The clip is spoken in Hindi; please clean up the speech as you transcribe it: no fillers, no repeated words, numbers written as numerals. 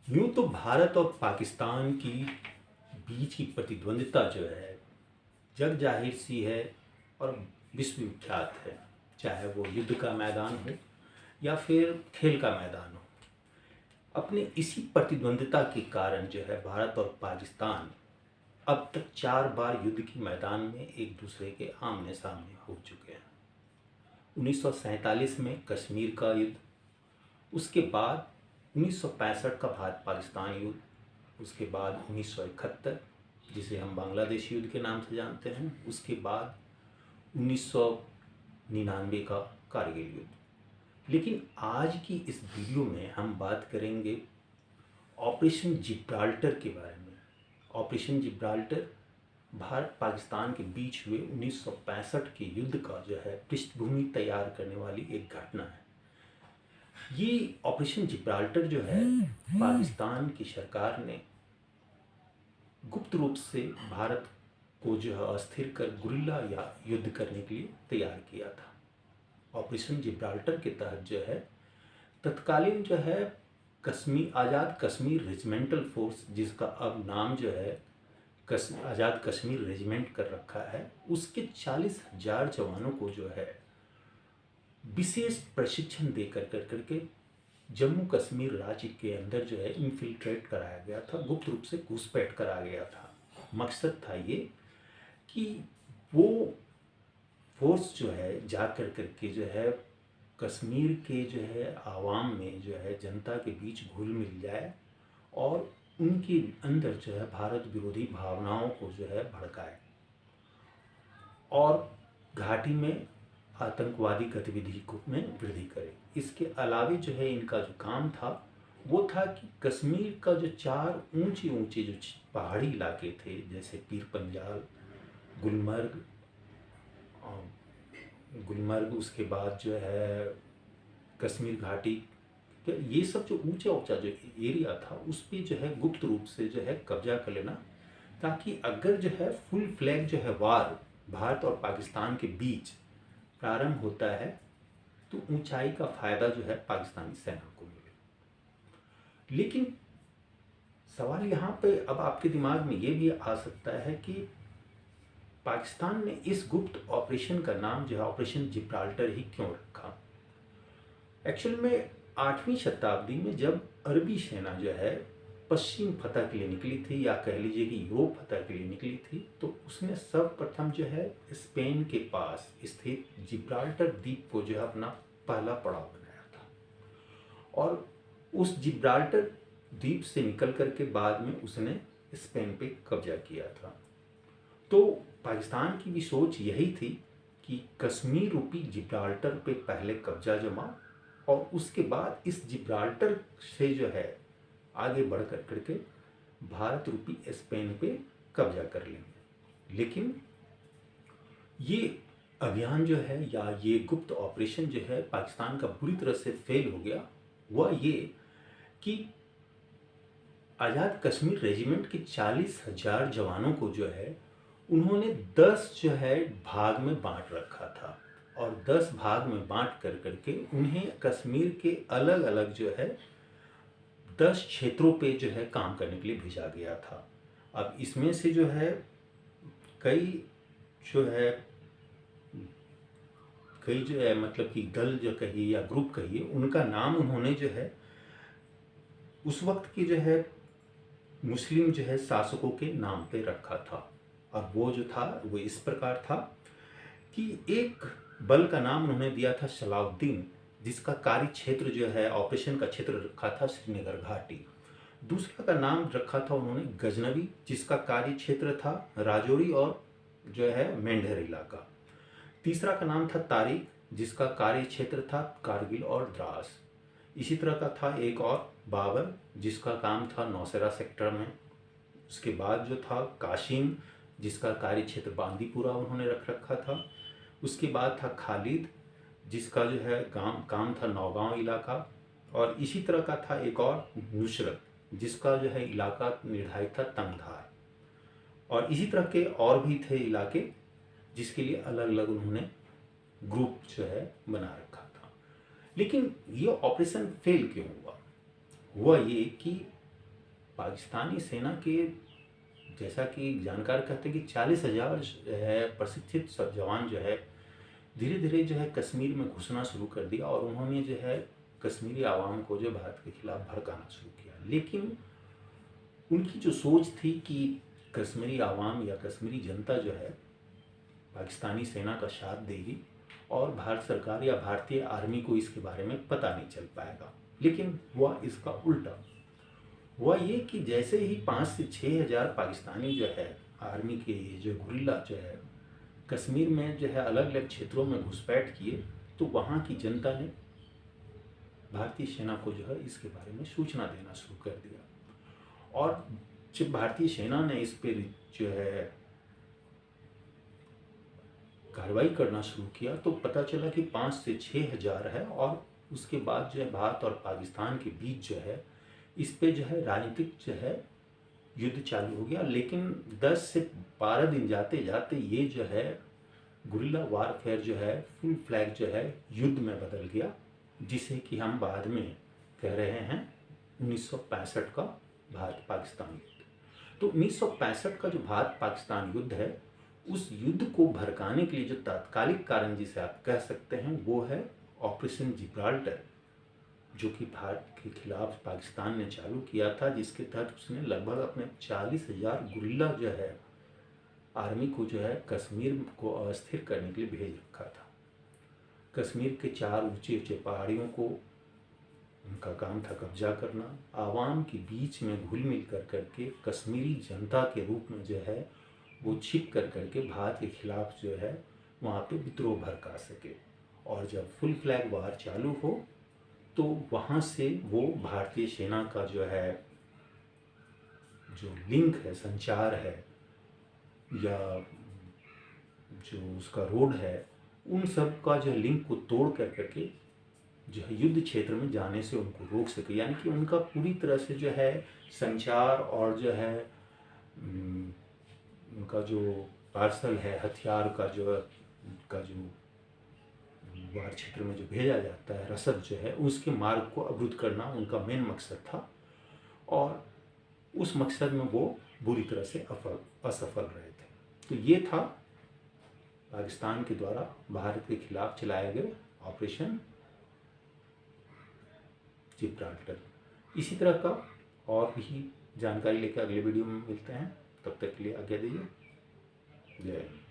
यूँ तो भारत और पाकिस्तान की बीच की प्रतिद्वंद्विता जो है जग जाहिर सी है और विश्व विख्यात है। चाहे वो युद्ध का मैदान हो या फिर खेल का मैदान हो, अपने इसी प्रतिद्वंद्विता के कारण जो है भारत और पाकिस्तान अब तक 4 बार युद्ध के मैदान में एक दूसरे के आमने सामने हो चुके हैं। 1947 में कश्मीर का युद्ध, उसके बाद 1965 का भारत पाकिस्तान युद्ध, उसके बाद 1971 जिसे हम बांग्लादेश युद्ध के नाम से जानते हैं, उसके बाद 1999 का कारगिल युद्ध। लेकिन आज की इस वीडियो में हम बात करेंगे ऑपरेशन जिब्राल्टर के बारे में। ऑपरेशन जिब्राल्टर भारत पाकिस्तान के बीच हुए 1965 के युद्ध का जो है पृष्ठभूमि तैयार करने वाली एक घटना है। ये ऑपरेशन जिब्राल्टर जो है पाकिस्तान की सरकार ने गुप्त रूप से भारत को जो है अस्थिर कर गुरिल्ला या युद्ध करने के लिए तैयार किया था। ऑपरेशन जिब्राल्टर के तहत जो है तत्कालीन जो है आज़ाद कश्मीर रेजिमेंटल फोर्स, जिसका अब नाम जो है आज़ाद कश्मीर रेजिमेंट कर रखा है, उसके 40,000 जवानों को जो है विशेष प्रशिक्षण दे करके जम्मू कश्मीर राज्य के अंदर जो है इन्फिल्ट्रेट कराया गया था, गुप्त रूप से घुसपैठ करा गया था। मकसद था ये कि वो फोर्स जो है जा करके जो है कश्मीर के जो है आवाम में जो है जनता के बीच घुल मिल जाए और उनके अंदर जो है भारत विरोधी भावनाओं को जो है भड़काए और घाटी में आतंकवादी गतिविधि को में वृद्धि करे। इसके अलावे जो है इनका जो काम था वो था कि कश्मीर का जो 4 ऊंचे ऊंचे जो पहाड़ी इलाके थे, जैसे पीर पंजाल, गुलमर्ग, उसके बाद जो है कश्मीर घाटी, तो ये सब जो ऊंचा ऊंचा जो एरिया था उस पर जो है गुप्त रूप से जो है कब्जा कर लेना, ताकि अगर जो है फुल फ्लैग जो है वार भारत और पाकिस्तान के बीच प्रारंभ होता है तो ऊंचाई का फायदा जो है पाकिस्तानी सेना को मिले। लेकिन सवाल यहाँ पे अब आपके दिमाग में ये भी आ सकता है कि पाकिस्तान ने इस गुप्त ऑपरेशन का नाम जो है ऑपरेशन जिब्राल्टर ही क्यों रखा। एक्चुअल में 8वीं शताब्दी में जब अरबी सेना जो है पश्चिम फतह के लिए निकली थी, या कह लीजिए कि यूरोप फतह के लिए निकली थी, तो उसने सर्वप्रथम जो है स्पेन के पास स्थित जिब्राल्टर द्वीप को जो है अपना पहला पड़ाव बनाया था। और उस जिब्राल्टर द्वीप से निकल करके बाद में उसने स्पेन पे कब्जा किया था। तो पाकिस्तान की भी सोच यही थी कि कश्मीर रूपी जिब्राल्टर पे पहले कब्जा जमा और उसके बाद इस जिब्राल्टर से जो है आगे बढ़ करके भारत रूपी स्पेन पे कब्जा कर लेंगे। लेकिन ये अभियान जो है या ये गुप्त ऑपरेशन जो है पाकिस्तान का बुरी तरह से फेल हो गया। वह ये कि आज़ाद कश्मीर रेजिमेंट के 40,000 जवानों को जो है उन्होंने 10 जो है भाग में बांट रखा था और 10 भाग में बांट करके उन्हें कश्मीर के अलग अलग जो है 10 क्षेत्रों पे जो है काम करने के लिए भेजा गया था। अब इसमें से जो है कई जो है मतलब कि दल जो कहिए या ग्रुप कहिए, उनका नाम उन्होंने जो है उस वक्त की जो है मुस्लिम जो है शासकों के नाम पे रखा था। और वो जो था वो इस प्रकार था कि एक बल का नाम उन्होंने दिया था सलाउद्दीन, जिसका कार्य क्षेत्र जो है ऑपरेशन का क्षेत्र रखा था श्रीनगर घाटी। दूसरा का नाम रखा था उन्होंने गजनवी, जिसका कार्य क्षेत्र था राजौरी और जो है मेंढर इलाका। तीसरा का नाम था तारिक, जिसका कार्य क्षेत्र था कारगिल और द्रास। इसी तरह का था एक और बाबर, जिसका काम था नौशेरा सेक्टर में। उसके बाद जो था काशिम, जिसका कार्य क्षेत्र बांदीपुरा उन्होंने रख रखा था। उसके बाद था खालिद, जिसका जो है काम था नौगांव इलाका। और इसी तरह का था एक और नुसरत, जिसका जो है इलाका निर्धारित था तंगधार। और इसी तरह के और भी थे इलाके जिसके लिए अलग अलग उन्होंने ग्रुप जो है बना रखा था। लेकिन ये ऑपरेशन फेल क्यों हुआ? हुआ ये कि पाकिस्तानी सेना के, जैसा कि जानकार कहते हैं कि 40,000 प्रशिक्षित जवान जो है धीरे धीरे जो है कश्मीर में घुसना शुरू कर दिया और उन्होंने जो है कश्मीरी आवाम को जो भारत के खिलाफ भड़काना शुरू किया। लेकिन उनकी जो सोच थी कि कश्मीरी आवाम या कश्मीरी जनता जो है पाकिस्तानी सेना का साथ देगी और भारत सरकार या भारतीय आर्मी को इसके बारे में पता नहीं चल पाएगा। लेकिन हुआ इसका उल्टा। हुआ ये कि जैसे ही 5 से 6,000 पाकिस्तानी जो है आर्मी के जो गुरिल्ला जो है कश्मीर में जो है अलग अलग क्षेत्रों में घुसपैठ किए, तो वहाँ की जनता ने भारतीय सेना को जो है इसके बारे में सूचना देना शुरू कर दिया। और जब भारतीय सेना ने इस पर जो है कार्रवाई करना शुरू किया तो पता चला कि 5 से 6,000 है। और उसके बाद जो है भारत और पाकिस्तान के बीच जो है इस पे जो है राजनीतिक जो है युद्ध चालू हो गया। लेकिन 10 से 12 दिन जाते जाते ये जो है गुरिल्ला वारफेयर जो है फुल फ्लैग जो है युद्ध में बदल गया, जिसे कि हम बाद में कह रहे हैं 1965 का भारत पाकिस्तान युद्ध। तो 1965 का जो भारत पाकिस्तान युद्ध है, उस युद्ध को भड़काने के लिए जो तात्कालिक कारण जिसे आप कह सकते हैं वो है ऑपरेशन जिब्राल्टर, जो कि भारत के खिलाफ पाकिस्तान ने चालू किया था, जिसके तहत उसने लगभग अपने 40,000 गुरिल्ला जो है आर्मी को जो है कश्मीर को अस्थिर करने के लिए भेज रखा था। कश्मीर के 4 ऊंचे ऊंचे पहाड़ियों को उनका काम था कब्जा करना, आवाम के बीच में घुल मिल कर करके कश्मीरी जनता के रूप में जो है वो छिप कर करके भारत के खिलाफ जो है वहाँ पे विद्रोह भड़का सके। और जब फुल फ्लैग वार चालू हो तो वहाँ से वो भारतीय सेना का जो है जो लिंक है, संचार है या जो उसका रोड है, उन सब का जो लिंक को तोड़ कर करके जो है युद्ध क्षेत्र में जाने से उनको रोक सके। यानी कि उनका पूरी तरह से जो है संचार और जो है उनका जो पार्सल है हथियार का जो वार क्षेत्र में जो भेजा जाता है रसद जो है उसके मार्ग को अवरुद्ध करना उनका मेन मकसद था। और उस मकसद में वो बुरी तरह से असफल रहे थे। तो ये था पाकिस्तान के द्वारा भारत के खिलाफ चलाए गए ऑपरेशन जिब्राल्टर। इसी तरह का और भी जानकारी लेकर अगले वीडियो में मिलते हैं। तब तक के लिए आज्ञा दीजिए। जय हिंद।